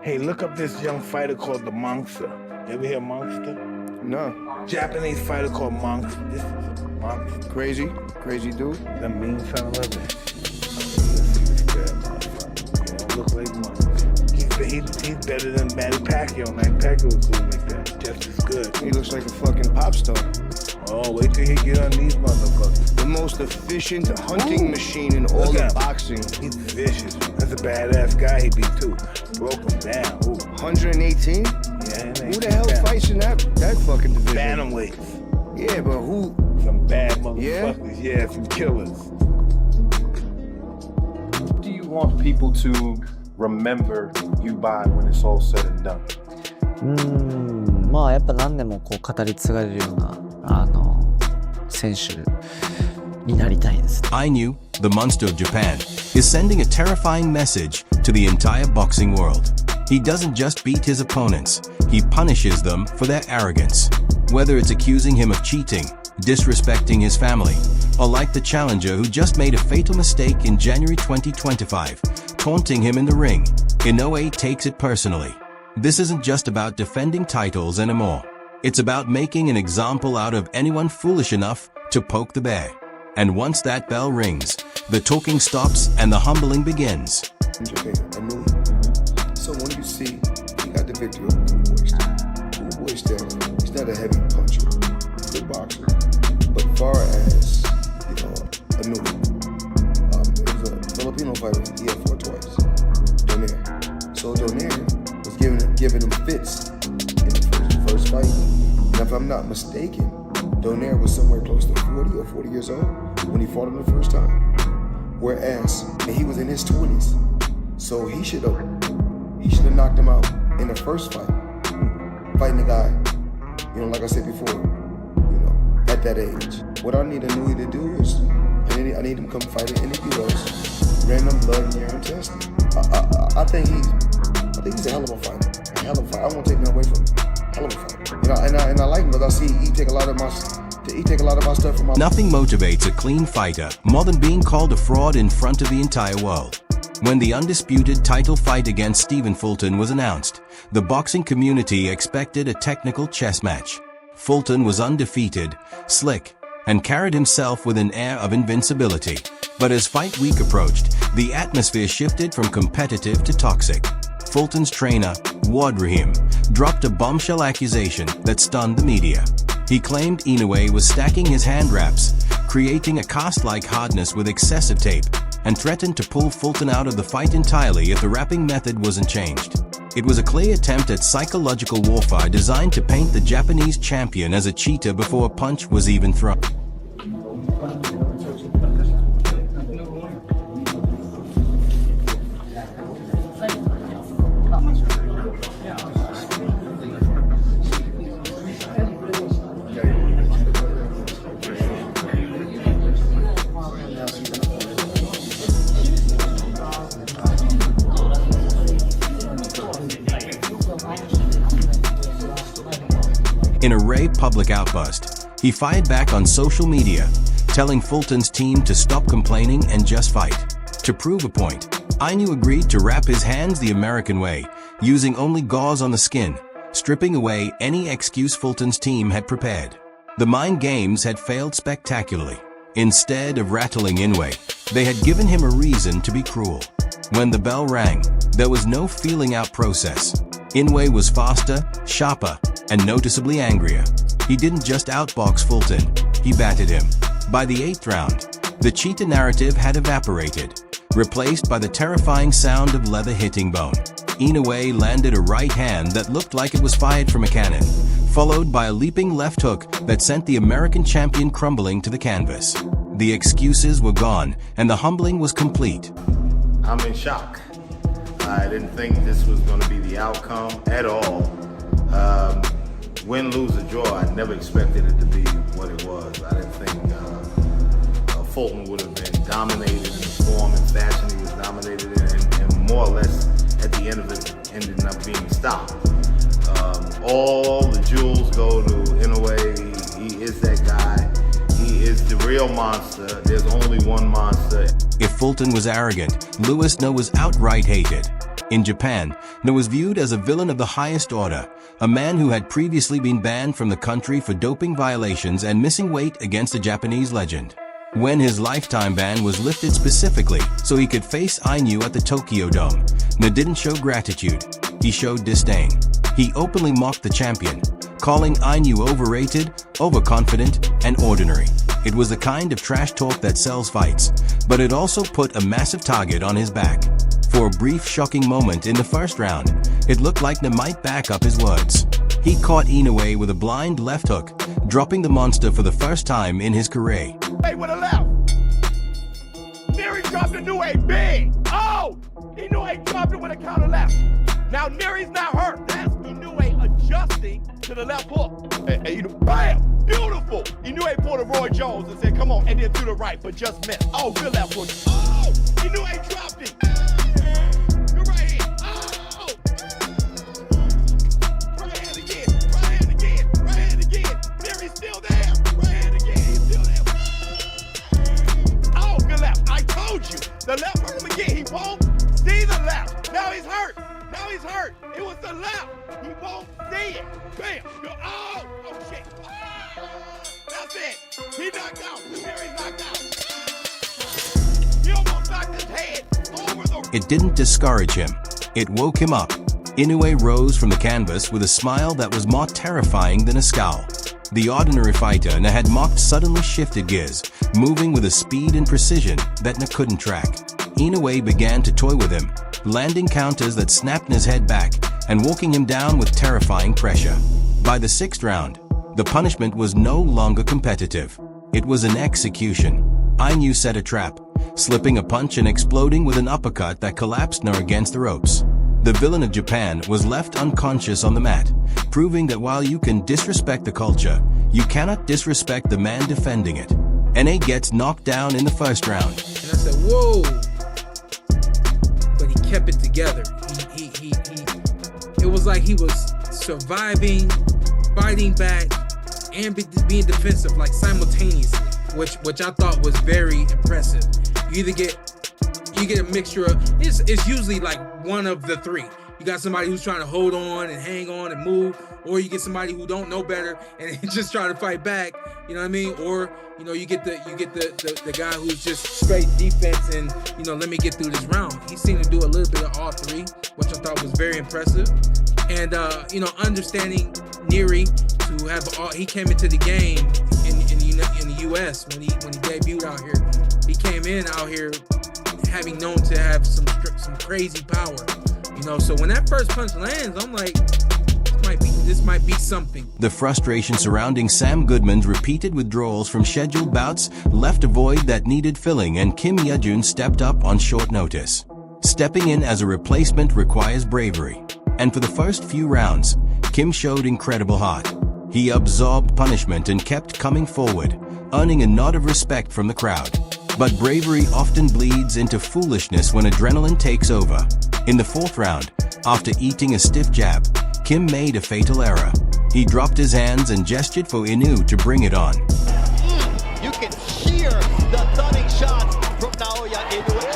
Hey, look up this young fighter called the Monster. You ever hear Monster? No. Japanese fighter called Monster. This is a Monster. Crazy dude. That mean son of a bitch. This bad motherfucker. He don't look like Monster. He's better than Manny Pacquiao. Manny Pacquiao was cool like that. Just as good. He looks like a fucking pop star. Oh, wait till he get on these motherfuckers. The most efficient hunting machine in all of boxing. He's vicious. That's a badass guy he beat too. Broke him down. Ooh. 118? Yeah, who the hell fights in that fucking division? Bantamweights. Yeah, but who? Some bad motherfuckers. Yeah, some killers. What do you want people to remember you by when it's all said and done? まあやっぱ何年もこう語り継がれるような選手になりたいです。Inoue, the monster of Japan, is sending a terrifying message to the entire boxing world. He doesn't just beat his opponents, he punishes them for their arrogance. Whether it's accusing him of cheating, disrespecting his family, or like the challenger who just made a fatal mistake in January 2025, taunting him in the ring, Inoue takes it personally. This isn't just about defending titles anymore. It's about making an example out of anyone foolish enough to poke the bear. And once that bell rings, the talking stops and the humbling begins. So when you see he got the victory over Cool Boy still, he's not a heavy puncher, good boxer. But far as, Inoue, it was a Filipino fighter, he had fought twice, Doheny. So Doheny was giving him fits in the first fight. And if I'm not mistaken, Doheny was somewhere close to 40 or 40 years old when he fought him the first time. Whereas, and he was in his 20s. So he should have knocked him out in the first fight. Fighting the guy, like I said before, at that age. What I need Inoue to do is, I need him to come fight in the US, random blood and urine testing. I think he's a hell of a fighter. A hell of a fighter. I won't take nothing away from him. Hell of a fighter. And I like him because I see he take a lot of my stuff from my... Nothing motivates a clean fighter more than being called a fraud in front of the entire world. When the undisputed title fight against Stephen Fulton was announced, the boxing community expected a technical chess match. Fulton was undefeated, slick, and carried himself with an air of invincibility. But as fight week approached, the atmosphere shifted from competitive to toxic. Fulton's trainer, Ward Rahim, dropped a bombshell accusation that stunned the media. He claimed Inoue was stacking his hand wraps, creating a cast-like hardness with excessive tape, and threatened to pull Fulton out of the fight entirely if the wrapping method wasn't changed. It was a clear attempt at psychological warfare designed to paint the Japanese champion as a cheater before a punch was even thrown. In a rare public outburst, he fired back on social media, telling Fulton's team to stop complaining and just fight. To prove a point, Inoue agreed to wrap his hands the American way, using only gauze on the skin, stripping away any excuse Fulton's team had prepared. The mind games had failed spectacularly. Instead of rattling Inoue, they had given him a reason to be cruel. When the bell rang, there was no feeling out process. Inoue was faster, sharper, and noticeably angrier. He didn't just outbox Fulton, he battered him. By the 8th round, the cheetah narrative had evaporated, replaced by the terrifying sound of leather hitting bone. Inoue landed a right hand that looked like it was fired from a cannon, followed by a leaping left hook that sent the American champion crumbling to the canvas. The excuses were gone, and the humbling was complete. I'm in shock. I didn't think this was going to be the outcome at all. Win, lose, or draw, I never expected it to be what it was. I didn't think Fulton would have been dominated in the form and fashion he was dominated in, and more or less at the end of it ended up being stopped. All the jewels go to Inoue. He is that guy. He is the real monster. There's only one monster. If Fulton was arrogant, Luis Nery was outright hated. In Japan, Inoue was viewed as a villain of the highest order, a man who had previously been banned from the country for doping violations and missing weight against a Japanese legend. When his lifetime ban was lifted specifically so he could face Inoue at the Tokyo Dome, Inoue didn't show gratitude. He showed disdain. He openly mocked the champion, calling Inoue overrated, overconfident, and ordinary. It was the kind of trash talk that sells fights, but it also put a massive target on his back. For a brief, shocking moment in the first round, it looked like Inoue might back up his words. He caught Inoue with a blind left hook, dropping the monster for the first time in his career. Hey, with a left. Nery dropped Inoue big. Oh! Inoue dropped it with a counter left. Now Nery's not hurt. That's Inoue adjusting to the left hook. Hey, bam! Beautiful! Inoue pulled a Roy Jones and said, come on, and then to the right, but just missed. Oh, good left hook. Oh! Inoue dropped it. Good right hand. Oh! Right hand again. Right hand again. Right hand again. Nery's still there. Right hand again. He's still there. Oh, good left. I told you. The left hurt him again. He won't see the left. Now he's hurt. Now he's hurt. It was the left. He won't see it. Bam. Go. Oh, shit. Oh, that's it. He knocked out. Nery's knocked out. He almost knocked his head over the... It didn't discourage him. It woke him up. Inoue rose from the canvas with a smile that was more terrifying than a scowl. The ordinary fighter Inoue had mocked suddenly shifted gears, moving with a speed and precision that Inoue couldn't track. Inoue began to toy with him, landing counters that snapped his head back and walking him down with terrifying pressure. By the sixth round, the punishment was no longer competitive. It was an execution. Inoue set a trap, slipping a punch and exploding with an uppercut that collapsed Inoue against the ropes. The villain of Japan was left unconscious on the mat, proving that while you can disrespect the culture, you cannot disrespect the man defending it. Inoue gets knocked down in the first round. And I said, whoa. But he kept it together. It was like he was surviving, fighting back, and being defensive, like simultaneously, which I thought was very impressive. You get a mixture of, it's usually like one of the three. You got somebody who's trying to hold on and hang on and move, or you get somebody who don't know better and just trying to fight back. You know what I mean? Or you get the guy who's just straight defense and let me get through this round. He seemed to do a little bit of all three, which I thought was very impressive. And understanding Nery to have he came into the game in the U.S. when he debuted out here. He came in out here having known to have some crazy power. So when that first punch lands, I'm like, this might be something. The frustration surrounding Sam Goodman's repeated withdrawals from scheduled bouts left a void that needed filling, and Kim Yejun stepped up on short notice. Stepping in as a replacement requires bravery. And for the first few rounds, Kim showed incredible heart. He absorbed punishment and kept coming forward, earning a nod of respect from the crowd. But bravery often bleeds into foolishness when adrenaline takes over. In the fourth round, after eating a stiff jab, Kim made a fatal error. He dropped his hands and gestured for Inoue to bring it on. You can hear the thudding shots from Naoya Inoue.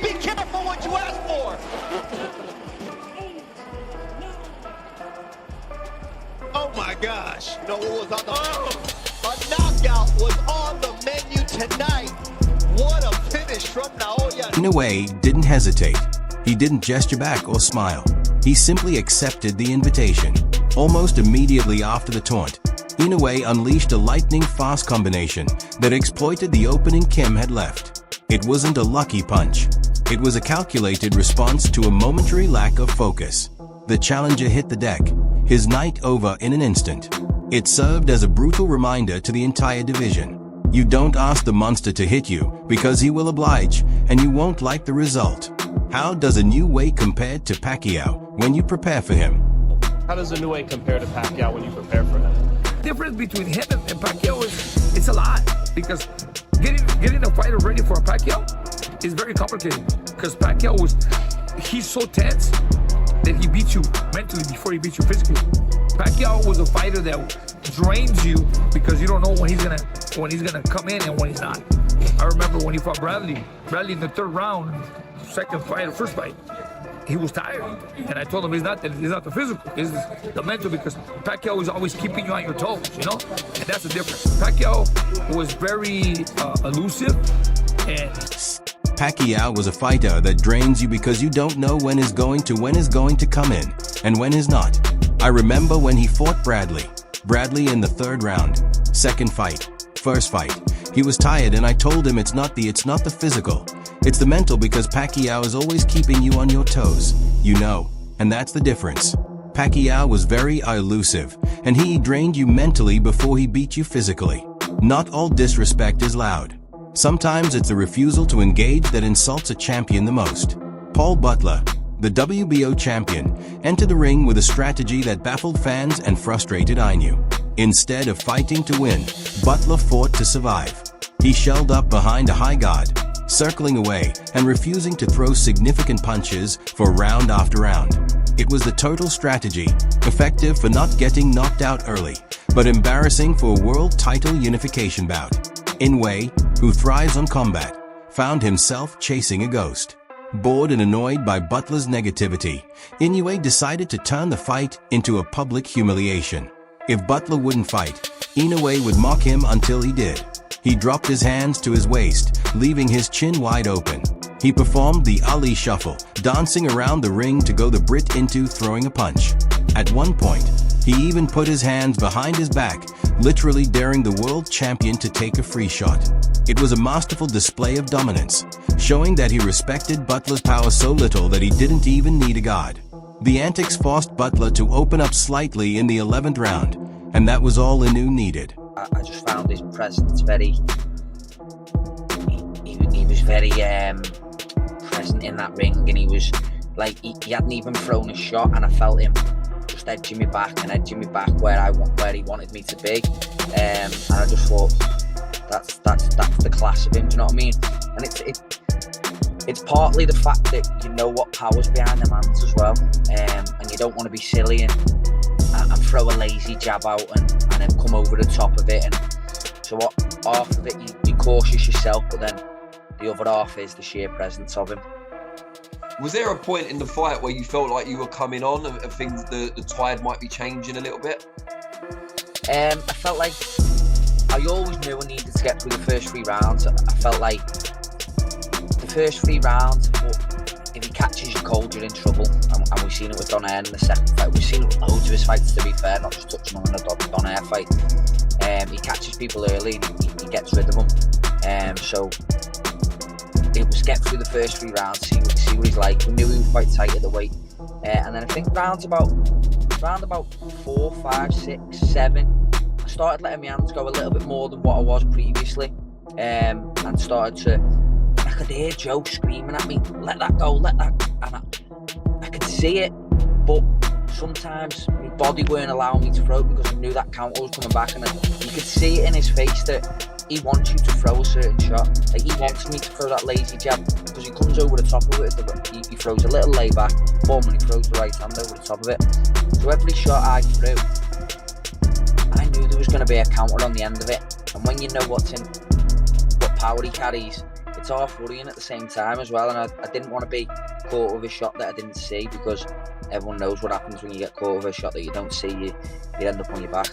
Be careful what you ask for. Oh my gosh. No, it was on the A knockout was on the menu tonight. What a finish from Naoya. Inoue didn't hesitate. He didn't gesture back or smile. He simply accepted the invitation. Almost immediately after the taunt, Inoue unleashed a lightning-fast combination that exploited the opening Kim had left. It wasn't a lucky punch. It was a calculated response to a momentary lack of focus. The challenger hit the deck, his night over in an instant. It served as a brutal reminder to the entire division. You don't ask the monster to hit you because he will oblige, and you won't like the result. How does Inoue compare to Pacquiao when you prepare for him? How does Inoue compare to Pacquiao when you prepare for him? The difference between him and Pacquiao is it's a lot, because getting a fighter ready for a Pacquiao is very complicated, because Pacquiao he's so tense that he beats you mentally before he beats you physically. Pacquiao was a fighter that drains you because you don't know when he's gonna come in and when he's not. I remember when he fought Bradley in the third round, second fight or first fight, he was tired. And I told him it's not the physical, it's the mental, because Pacquiao is always keeping you on your toes, you know? And that's the difference. Pacquiao was very elusive and... Pacquiao was a fighter that drains you because you don't know when is going to come in and when is not. I remember when he fought Bradley in the third round, second fight, first fight. He was tired and I told him it's not the physical. It's the mental, because Pacquiao is always keeping you on your toes, you know, and that's the difference. Pacquiao was very elusive, and he drained you mentally before he beat you physically. Not all disrespect is loud. Sometimes it's the refusal to engage that insults a champion the most. Paul Butler, the WBO champion, entered the ring with a strategy that baffled fans and frustrated Inoue. Instead of fighting to win, Butler fought to survive. He shelled up behind a high guard, circling away and refusing to throw significant punches for round after round. It was the total strategy, effective for not getting knocked out early, but embarrassing for a world title unification bout. Inoue, who thrives on combat, found himself chasing a ghost. Bored and annoyed by Butler's negativity, Inoue decided to turn the fight into a public humiliation. If Butler wouldn't fight, Inoue would mock him until he did. He dropped his hands to his waist, leaving his chin wide open. He performed the Ali shuffle, dancing around the ring to go the Brit into throwing a punch. At one point, he even put his hands behind his back, literally daring the world champion to take a free shot. It was a masterful display of dominance, showing that he respected Butler's power so little that he didn't even need a guard. The antics forced Butler to open up slightly in the 11th round, and that was all Inoue needed. I just found his presence very... He was very present in that ring, and he was like, he hadn't even thrown a shot, and I felt him just edging me back where he wanted me to be, and I just thought, that's the class of him, do you know what I mean? And it's partly the fact that you know what power's behind them hands as well, and you don't want to be silly and throw a lazy jab out and then come over the top of it. And so what, half of it you're cautious yourself, but then the other half is the sheer presence of him. Was there a point in the fight where you felt like you were coming on and things, the tide might be changing a little bit? I felt like I always knew I needed to get through the first 3 rounds. I felt like the first 3 rounds, if he catches you cold, you're in trouble. And we've seen it with Donaire in the second fight. We've seen it with loads of his fights, to be fair, not just touching on the Donaire fight. He catches people early and he gets rid of them. So it was get through the first 3 rounds, see what he's like. We knew he was quite tight at the weight. And then I think round about 4, 5, 6, 7, I started letting my hands go a little bit more than what I was previously. And started to... I could hear Joe screaming at me, let that go, let that... And I could see it, but sometimes my body weren't allowing me to throw it because I knew that counter was coming back, and you could see it in his face that he wants you to throw a certain shot. Like, he wants me to throw that lazy jab because he comes over the top of it. He throws a little lay back, boom, and he throws the right hand over the top of it. So every shot I threw, I knew there was going to be a counter on the end of it. And when you know what power he carries, it's half worrying at the same time as well. And I didn't want to be caught with a shot that I didn't see, because everyone knows what happens when you get caught with a shot that you don't see. You end up on your back.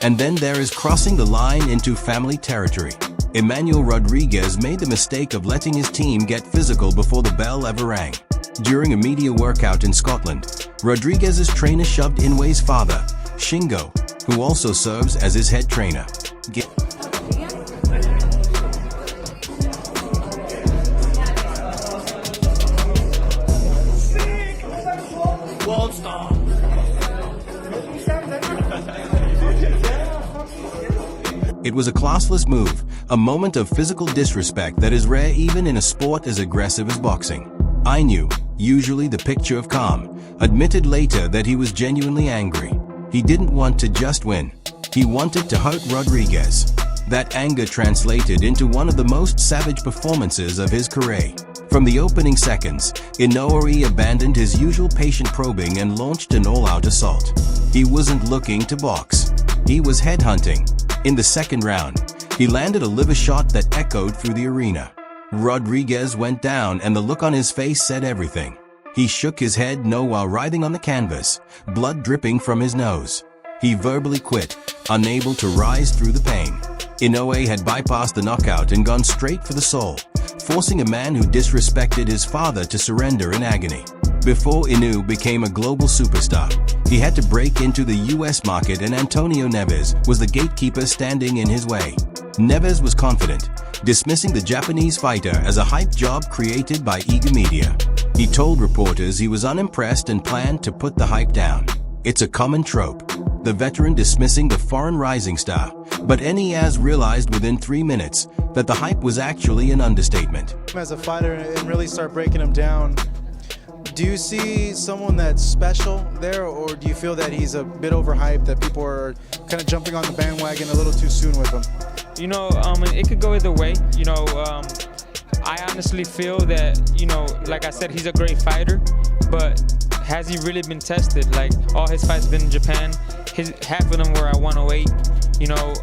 And then there is crossing the line into family territory. Emmanuel Rodriguez made the mistake of letting his team get physical before the bell ever rang. During a media workout in Scotland, Rodriguez's trainer shoved Inoue's father, Shingo, who also serves as his head trainer. It was a classless move, a moment of physical disrespect that is rare even in a sport as aggressive as boxing. Inoue, usually the picture of calm, admitted later that he was genuinely angry. He didn't want to just win. He wanted to hurt Rodriguez. That anger translated into one of the most savage performances of his career. From the opening seconds, Inoue abandoned his usual patient probing and launched an all-out assault. He wasn't looking to box. He was headhunting. In the second round, He landed a liver shot that echoed through the arena. Rodriguez went down, and the look on his face said everything. He shook his head no while writhing on the canvas, blood dripping from his nose. He verbally quit, unable to rise through the pain. Inoue had bypassed the knockout and gone straight for the soul, forcing a man who disrespected his father to surrender in agony. Before Inoue became a global superstar, he had to break into the US market, and Antonio Nieves was the gatekeeper standing in his way. Nieves was confident, dismissing the Japanese fighter as a hype job created by eager media. He told reporters he was unimpressed and planned to put the hype down. It's a common trope, the veteran dismissing the foreign rising star, but Nieves realized within 3 minutes that the hype was actually an understatement. As a fighter and really start breaking him down, do you see someone that's special there, or do you feel that he's a bit overhyped, that people are kind of jumping on the bandwagon a little too soon with him? You know, it could go either way. You know, I honestly feel that, you know, like I said, he's a great fighter, but has he really been tested? Like, all his fights been in Japan. Half of them were at 108. You know,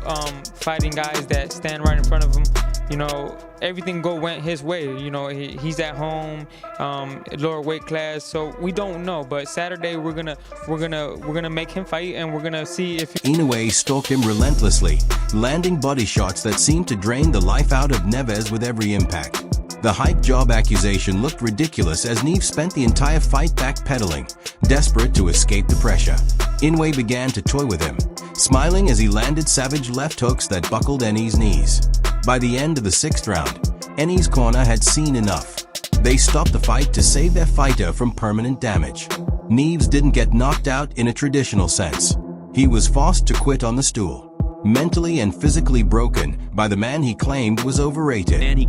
fighting guys that stand right in front of him. You know, everything went his way. You know, he's at home, lower weight class, so we don't know. But Saturday we're gonna make him fight, and we're gonna see if Inoue stalked him relentlessly, landing body shots that seemed to drain the life out of Nieves with every impact. The hype job accusation looked ridiculous as Nieves spent the entire fight backpedaling, desperate to escape the pressure. Inoue began to toy with him, smiling as he landed savage left hooks that buckled Nieves' knees. By the end of the 6th round, Nieves' corner had seen enough. They stopped the fight to save their fighter from permanent damage. Nieves didn't get knocked out in a traditional sense. He was forced to quit on the stool, mentally and physically broken by the man he claimed was overrated. Another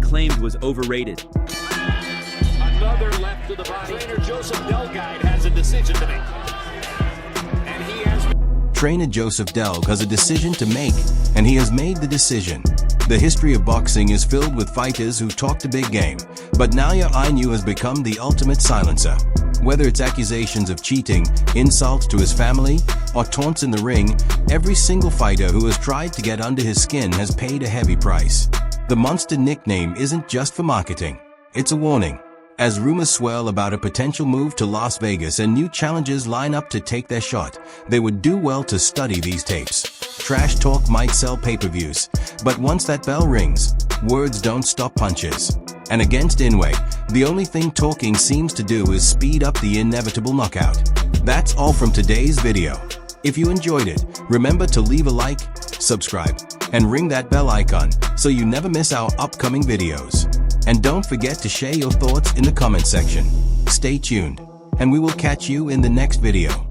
left to the body. Trainer Joseph Delguide has a decision to make. And he has... Trainer Joseph Delg has a decision to make, and he has made the decision. The history of boxing is filled with fighters who talked a big game, but Naoya Inoue has become the ultimate silencer. Whether it's accusations of cheating, insults to his family, or taunts in the ring, every single fighter who has tried to get under his skin has paid a heavy price. The Monster nickname isn't just for marketing, it's a warning. As rumors swirl about a potential move to Las Vegas and new challengers line up to take their shot, they would do well to study these tapes. Trash talk might sell pay-per-views, but once that bell rings, words don't stop punches. And against Inoue, the only thing talking seems to do is speed up the inevitable knockout. That's all from today's video. If you enjoyed it, remember to leave a like, subscribe, and ring that bell icon so you never miss our upcoming videos. And don't forget to share your thoughts in the comment section. Stay tuned, and we will catch you in the next video.